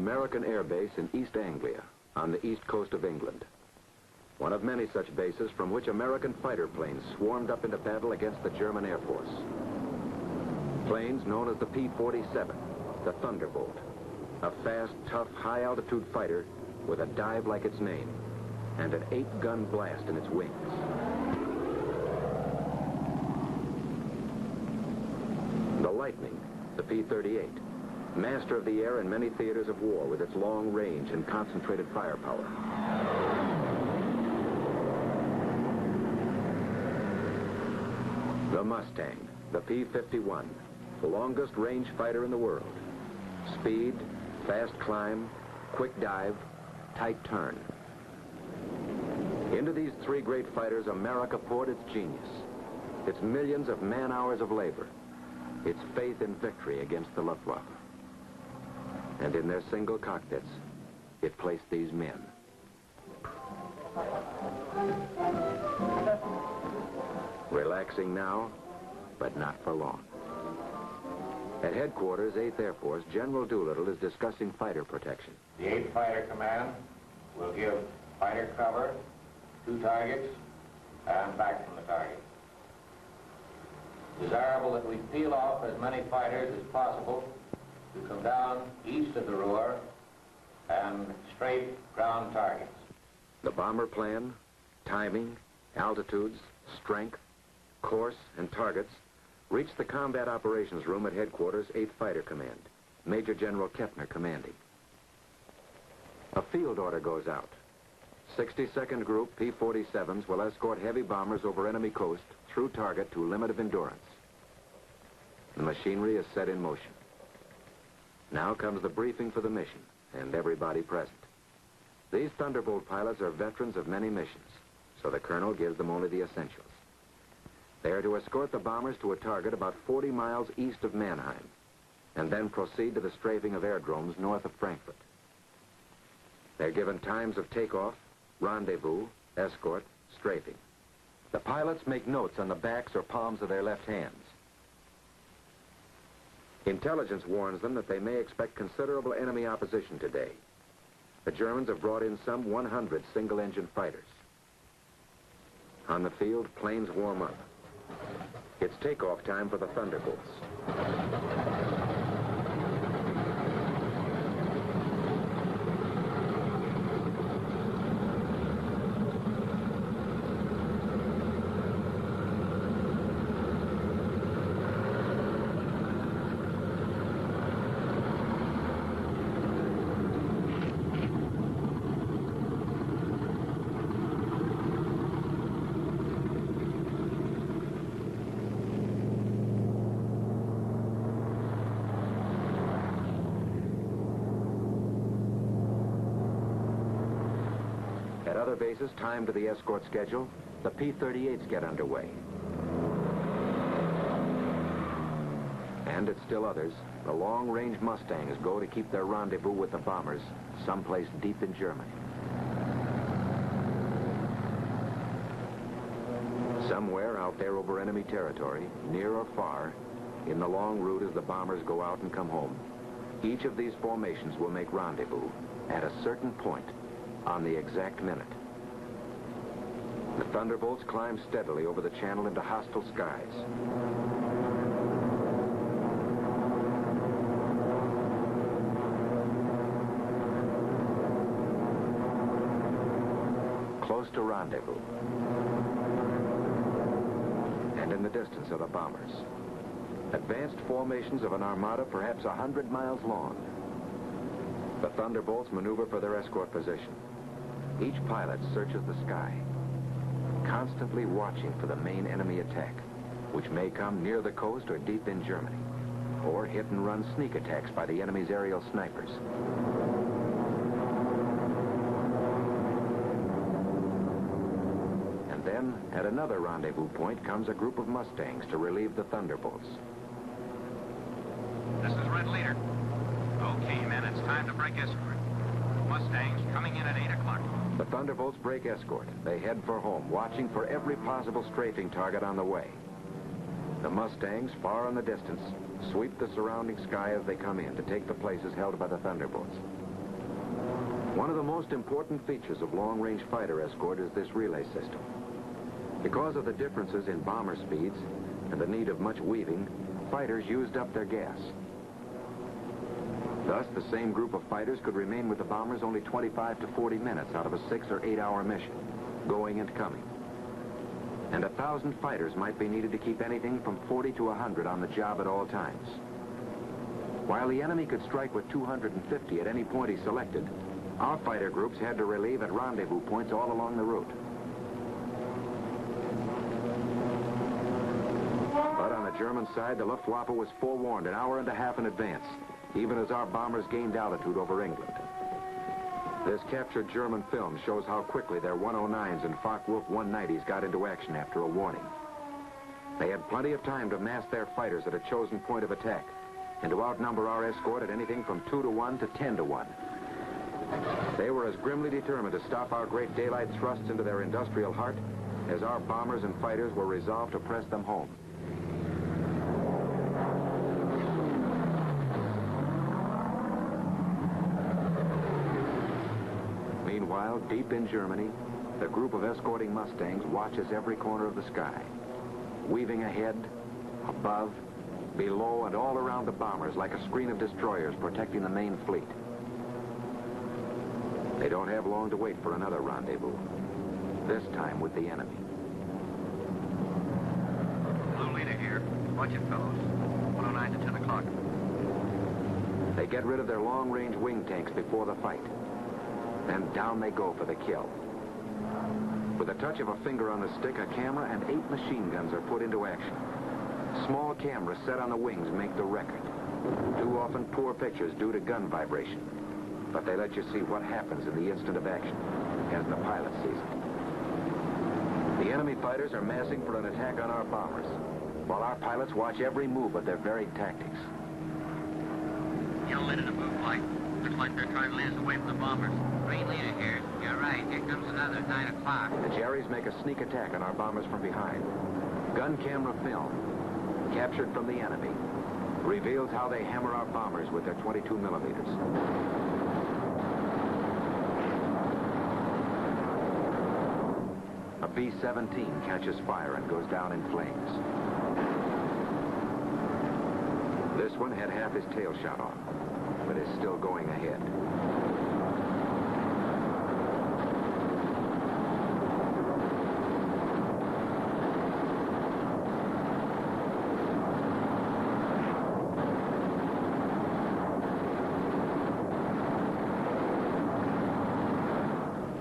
American air base in East Anglia, on the east coast of England. One of many such bases from which American fighter planes swarmed up into battle against the German Air Force. Planes known as the P-47, the Thunderbolt, a fast, tough, high-altitude fighter with a dive like its name and an 8-gun blast in its wings. The Lightning, the P-38, master of the air in many theaters of war with its long range and concentrated firepower. The Mustang, the P-51, the longest range fighter in the world. Speed, fast climb, quick dive, tight turn. Into these three great fighters, America poured its genius, its millions of man-hours of labor, its faith in victory against the Luftwaffe. And in their single cockpits, it placed these men. Relaxing now, but not for long. At headquarters, 8th Air Force, General Doolittle is discussing fighter protection. The 8th Fighter Command will give fighter cover to targets and back from the target. Desirable that we peel off as many fighters as possible to come down east of the Ruhr and straight ground targets. The bomber plan, timing, altitudes, strength, course, and targets reached the Combat Operations Room at Headquarters, 8th Fighter Command, Major General Kepner commanding. A field order goes out. 62nd Group P-47s will escort heavy bombers over enemy coast through target to limit of endurance. The machinery is set in motion. Now comes the briefing for the mission, and everybody present. These Thunderbolt pilots are veterans of many missions, so the colonel gives them only the essentials. They are to escort the bombers to a target about 40 miles east of Mannheim, and then proceed to the strafing of aerodromes north of Frankfurt. They're given times of takeoff, rendezvous, escort, strafing. The pilots make notes on the backs or palms of their left hands. Intelligence warns them that they may expect considerable enemy opposition today. The Germans have brought in some 100 single-engine fighters. On the field, planes warm up. It's takeoff time for the Thunderbolts. At other bases timed to the escort schedule, the P-38s get underway. And at still others, the long-range Mustangs go to keep their rendezvous with the bombers someplace deep in Germany. Somewhere out there over enemy territory, near or far, in the long route as the bombers go out and come home, each of these formations will make rendezvous at a certain point on the exact minute. The Thunderbolts climb steadily over the channel into hostile skies. Close to rendezvous. And in the distance are the bombers. Advanced formations of an armada perhaps 100 miles long. The Thunderbolts maneuver for their escort position. Each pilot searches the sky, constantly watching for the main enemy attack, which may come near the coast or deep in Germany, or hit-and-run sneak attacks by the enemy's aerial snipers. And then, at another rendezvous point, comes a group of Mustangs to relieve the Thunderbolts. This is Red Leader. Okay, men, it's time to break escort. Mustangs coming in at 8 o'clock. The Thunderbolts break escort. They head for home, watching for every possible strafing target on the way. The Mustangs, far in the distance, sweep the surrounding sky as they come in to take the places held by the Thunderbolts. One of the most important features of long-range fighter escort is this relay system. Because of the differences in bomber speeds and the need of much weaving, fighters used up their gas. Thus, the same group of fighters could remain with the bombers only 25 to 40 minutes out of a 6 or 8 hour mission, going and coming. And 1,000 fighters might be needed to keep anything from 40 to 100 on the job at all times. While the enemy could strike with 250 at any point he selected, our fighter groups had to relieve at rendezvous points all along the route. But on the German side, the Luftwaffe was forewarned an hour and a half in advance, even as our bombers gained altitude over England. This captured German film shows how quickly their 109s and Focke-Wulf 190s got into action after a warning. They had plenty of time to mass their fighters at a chosen point of attack and to outnumber our escort at anything from 2 to 1 to 10 to 1. They were as grimly determined to stop our great daylight thrusts into their industrial heart as our bombers and fighters were resolved to press them home. Meanwhile, deep in Germany, the group of escorting Mustangs watches every corner of the sky, weaving ahead, above, below, and all around the bombers like a screen of destroyers protecting the main fleet. They don't have long to wait for another rendezvous, this time with the enemy. Blue leader here. Watch it, fellows. 109 to 10 o'clock. They get rid of their long-range wing tanks before the fight. Then down they go for the kill. With a touch of a finger on the stick, a camera and 8 machine guns are put into action. Small cameras set on the wings make the record. Too often poor pictures due to gun vibration. But they let you see what happens in the instant of action, as the pilot sees it. The enemy fighters are massing for an attack on our bombers, while our pilots watch every move of their varied tactics. Yellow leader to move, Mike. Looks like they're trying to lead us away from the bombers. Green leader here. You're right. Here comes another at 9 o'clock. The Jerrys make a sneak attack on our bombers from behind. Gun camera film, captured from the enemy, reveals how they hammer our bombers with their 22 millimeters. A B-17 catches fire and goes down in flames. This one had half his tail shot off, but is still going ahead.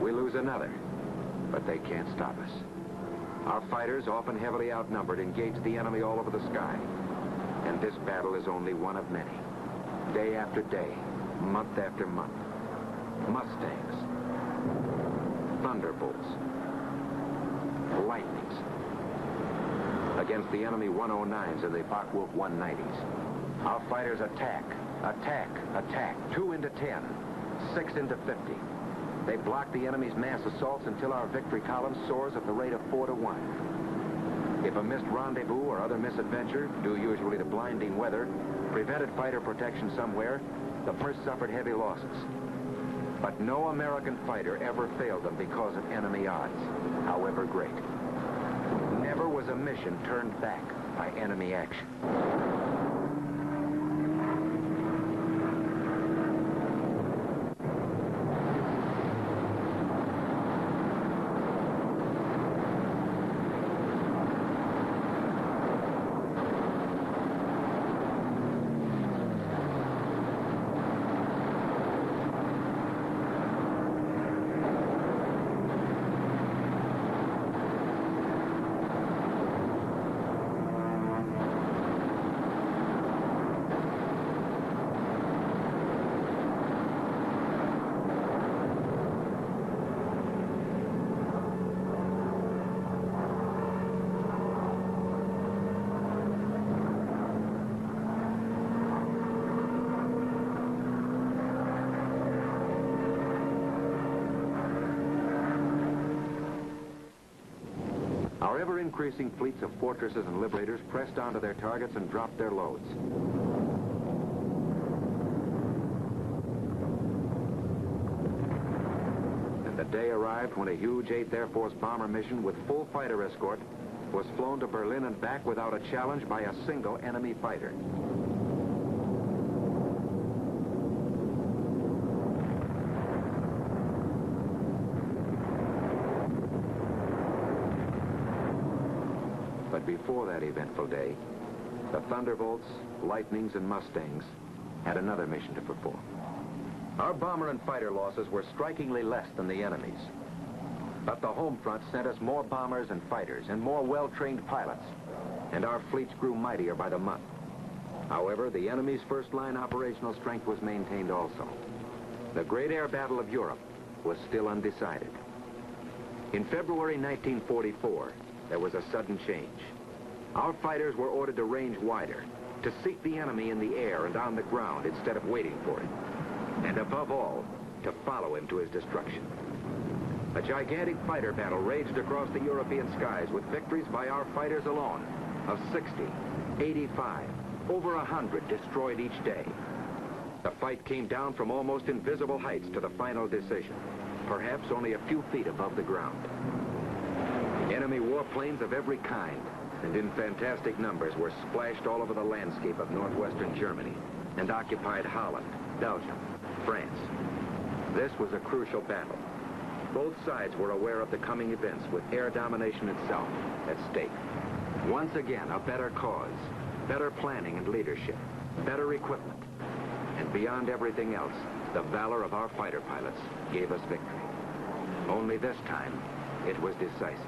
We lose another, but they can't stop us. Our fighters, often heavily outnumbered, engage the enemy all over the sky. And this battle is only one of many. Day after day, month after month. Mustangs, Thunderbolts, Lightnings, against the enemy 109s and the Focke-Wulf 190s. Our fighters attack, attack, attack. 2 into 10, 6 into 50. They block the enemy's mass assaults until our victory column soars at the rate of 4 to 1. If a missed rendezvous or other misadventure, due usually to blinding weather, prevented fighter protection somewhere, the first suffered heavy losses. But no American fighter ever failed them because of enemy odds, however great. Never was a mission turned back by enemy action. Our ever-increasing fleets of fortresses and liberators pressed onto their targets and dropped their loads. day arrived when a huge 8th Air Force bomber mission with full fighter escort was flown to Berlin and back without a challenge by a single enemy fighter. But before that eventful day, the Thunderbolts, Lightnings, and Mustangs had another mission to perform. Our bomber and fighter losses were strikingly less than the enemy's. But the home front sent us more bombers and fighters and more well-trained pilots, and our fleets grew mightier by the month. However, the enemy's first-line operational strength was maintained also. The great air battle of Europe was still undecided. In February 1944, there was a sudden change. Our fighters were ordered to range wider, to seek the enemy in the air and on the ground instead of waiting for him. And above all, to follow him to his destruction. A gigantic fighter battle raged across the European skies with victories by our fighters alone of 60, 85, over 100 destroyed each day. The fight came down from almost invisible heights to the final decision, perhaps only a few feet above the ground. Enemy warplanes of every kind and in fantastic numbers were splashed all over the landscape of northwestern Germany and occupied Holland, Belgium, France. This was a crucial battle. Both sides were aware of the coming events with air domination itself at stake. Once again, a better cause, better planning and leadership, better equipment, and beyond everything else, the valor of our fighter pilots gave us victory. Only this time, it was decisive.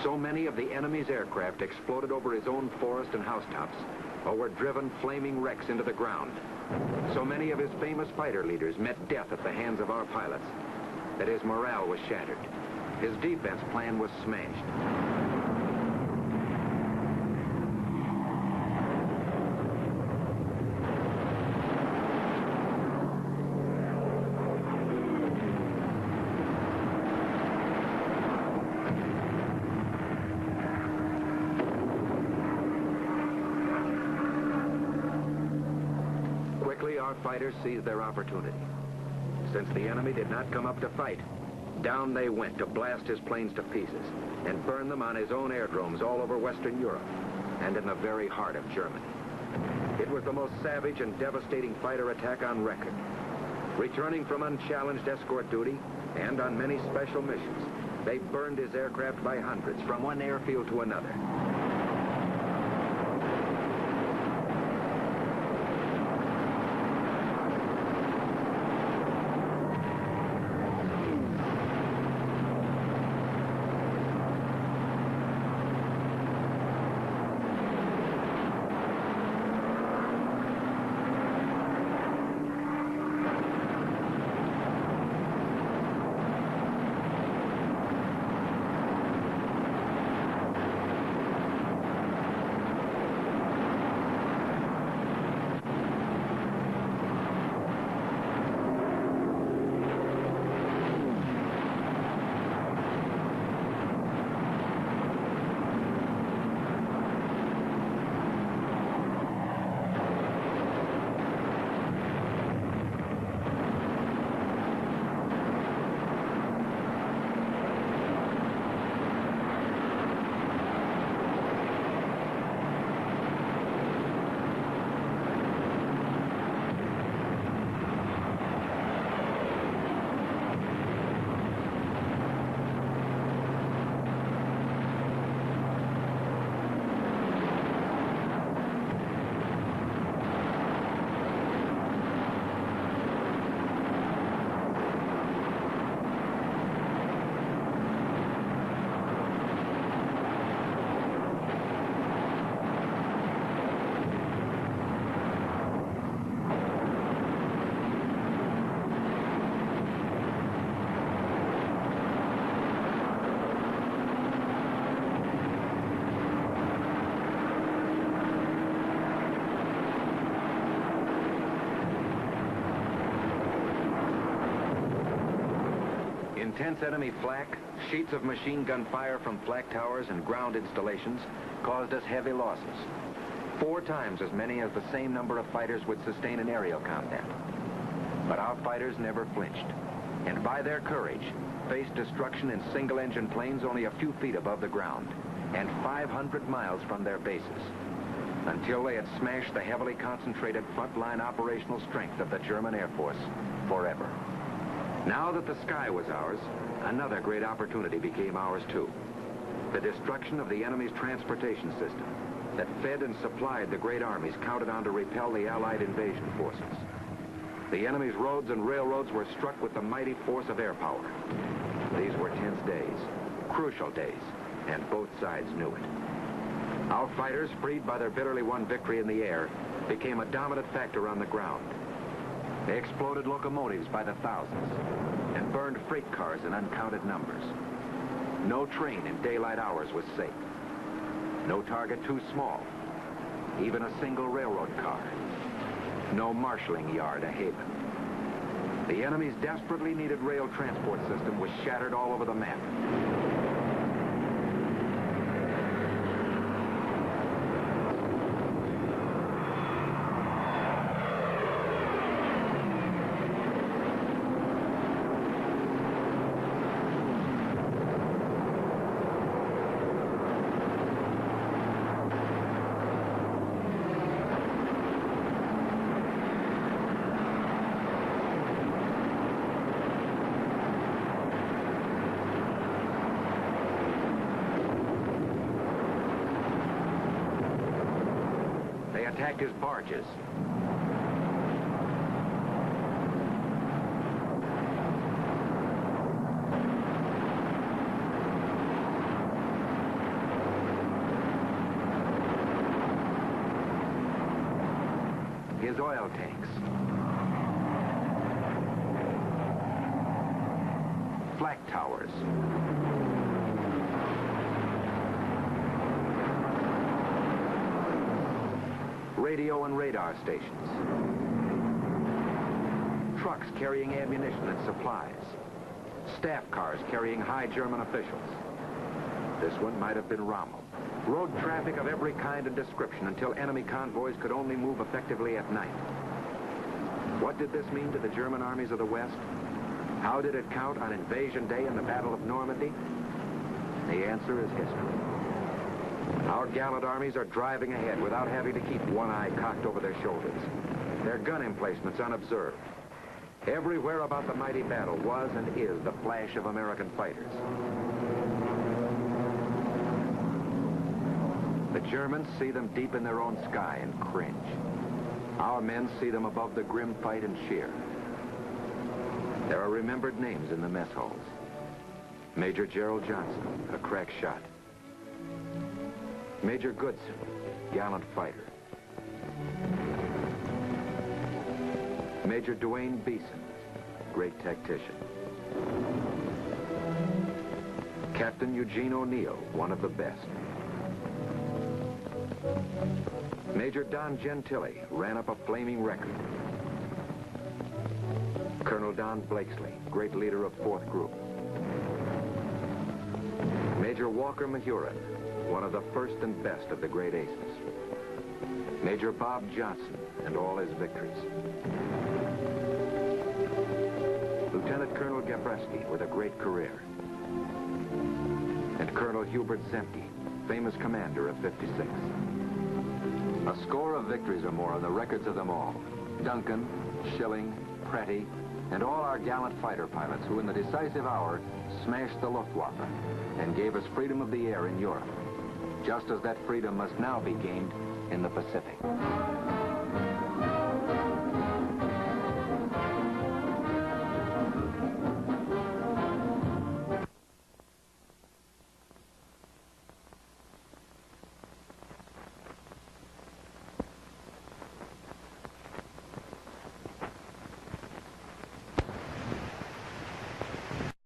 So many of the enemy's aircraft exploded over his own forest and housetops, or were driven flaming wrecks into the ground. So many of his famous fighter leaders met death at the hands of our pilots that his morale was shattered. His defense plan was smashed. Quickly, our fighters seized their opportunity. Since the enemy did not come up to fight, down they went to blast his planes to pieces and burn them on his own aerodromes all over Western Europe and in the very heart of Germany. It was the most savage and devastating fighter attack on record. Returning from unchallenged escort duty and on many special missions, they burned his aircraft by hundreds from one airfield to another. Intense enemy flak, sheets of machine gun fire from flak towers and ground installations caused us heavy losses. 4 times as many as the same number of fighters would sustain in aerial combat. But our fighters never flinched, and by their courage, faced destruction in single-engine planes only a few feet above the ground and 500 miles from their bases, until they had smashed the heavily concentrated frontline operational strength of the German Air Force forever. Now that the sky was ours, another great opportunity became ours too. The destruction of the enemy's transportation system that fed and supplied the great armies counted on to repel the Allied invasion forces. The enemy's roads and railroads were struck with the mighty force of air power. These were tense days, crucial days, and both sides knew it. Our fighters, freed by their bitterly won victory in the air, became a dominant factor on the ground. They exploded locomotives by the thousands and burned freight cars in uncounted numbers. No train in daylight hours was safe. No target too small, even a single railroad car. No marshaling yard a haven. The enemy's desperately needed rail transport system was shattered all over the map. They attacked his barges. His oil tanks. Flak towers. Radio and radar stations. Trucks carrying ammunition and supplies. Staff cars carrying high German officials. This one might have been Rommel. Road traffic of every kind and description until enemy convoys could only move effectively at night. What did this mean to the German armies of the West? How did it count on Invasion Day and the Battle of Normandy? The answer is history. Our gallant armies are driving ahead without having to keep one eye cocked over their shoulders. Their gun emplacements unobserved. Everywhere about the mighty battle was and is the flash of American fighters. The Germans see them deep in their own sky and cringe. Our men see them above the grim fight and cheer. There are remembered names in the mess halls. Major Gerald Johnson, a crack shot. Major Goodson, gallant fighter. Major Dwayne Beeson, great tactician. Captain Eugene O'Neill, one of the best. Major Don Gentili ran up a flaming record. Colonel Don Blakesley, great leader of 4th Group. Major Walker Mahurin, one of the first and best of the great aces. Major Bob Johnson and all his victories. Lieutenant Colonel Gabreski with a great career. And Colonel Hubert Zemke, famous commander of 56. A score of victories or more on the records of them all. Duncan, Schilling, Pretty, and all our gallant fighter pilots who in the decisive hour smashed the Luftwaffe and gave us freedom of the air in Europe, just as that freedom must now be gained in the Pacific.